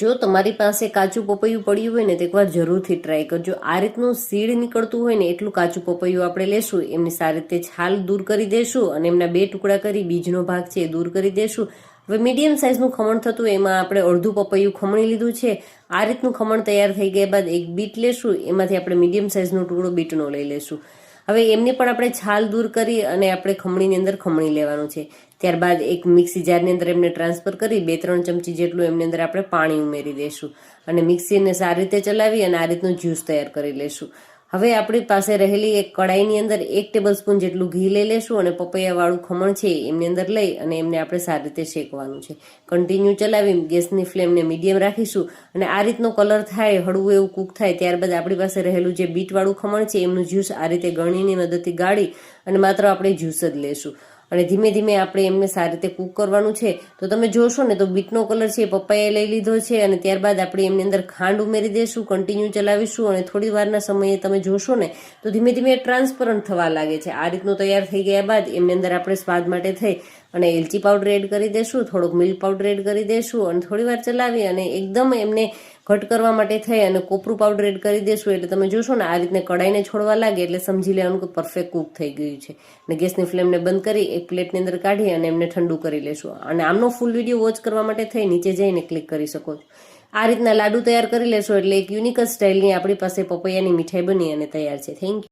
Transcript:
જો તમારી પાસે કાચું પપૈયું પડ્યું હોય ને તો એકવાર જરૂરથી ટ્રાય કરજો। આ રીતનું સીડ નીકળતું હોય ને એટલું કાચું પપૈયું આપણે લેશું, એમની સારી રીતે છાલ દૂર કરી દેશું અને એમના 2 ટુકડા કરી બીજનો ભાગ છે એ દૂર કરી દેશું। હવે મીડિયમ સાઇઝનું ખમણ થતું એમાં આપણે અડધું પપૈયું ખમણી લીધું છે। આ રીતનું ખમણ તૈયાર થઈ ગયા બાદ એક બીટ લેશું, એમાંથી આપણે મીડિયમ સાઇઝનો ટુકડો બીટનો લઈ લેશું। હવે એમને પણ આપણે છાલ દૂર કરી અને આપણે ખમણીની અંદર ખમણી લેવાનું છે। ત્યારબાદ એક મિક્સી જારની અંદર એમને ટ્રાન્સફર કરી 2-3 ચમચી જેટલું એમની અંદર આપણે પાણી ઉમેરી દઈશું અને મિક્સીને સારી રીતે ચલાવી અને આ રીતનું જ્યુસ તૈયાર કરી લેશું। હવે આપણી પાસે રહેલી એક કડાઈની અંદર 1 ટેબલસ્પૂન જેટલું ઘી લઈ લેશું અને પપૈયાવાળું ખમણ છે એમની અંદર લઈ અને એમને આપણે સારી રીતે શેકવાનું છે। કન્ટિન્યુ ચલાવી ગેસની ફ્લેમને મીડિયમ રાખીશું અને આ રીતનો કલર થાય, હળવું એવું કૂક થાય ત્યારબાદ આપણી પાસે રહેલું જે બીટવાળું ખમણ છે એમનું જ્યુસ આ રીતે ગળણીની મદદથી ગાળી અને માત્ર આપણે જ્યુસ જ લેશું અને ધીમે ધીમે આપણે એમને સારી રીતે કૂક કરવાનું છે। તો તમે જોશો ને તો બીટનો કલર છે પપૈયાએ લઈ લીધો છે અને ત્યારબાદ આપણે એમની અંદર ખાંડ ઉમેરી દઈશું, કન્ટિન્યુ ચલાવીશું અને થોડી વારના સમયે તમે જોશો ને તો ધીમે ધીમે ટ્રાન્સપરન્ટ થવા લાગે છે। આ રીતનું તૈયાર થઈ ગયા બાદ એમની અંદર આપણે સ્વાદ માટે થઈ અને એલચી પાવડર એડ કરી દઈશું, થોડોક મિલ્ક પાવડર એડ કરી દઈશું અને થોડી વાર ચલાવી અને એકદમ એમને ઘટ કરવા માટે થઈ અને કોપરું પાવડર એડ કરી દઈશું। એટલે તમે જોશો ને આ રીતને કડાઈને છોડવા લાગે એટલે સમજી લેવાનું કે પરફેક્ટ કૂક થઈ ગયું છે અને ગેસની ફ્લેમને બંધ કરી એક પ્લેટની અંદર કાઢી અને એમને ઠંડુ કરી લેશું અને આમનો ફૂલ વિડીયો વોચ કરવા માટે થઈ નીચે જઈને ક્લિક કરી શકો છો। આ રીતના લાડુ તૈયાર કરી લેશો એટલે એક યુનિક સ્ટાઇલની આપણી પાસે પપૈયાની મીઠાઈ બની અને તૈયાર છે। Thank you.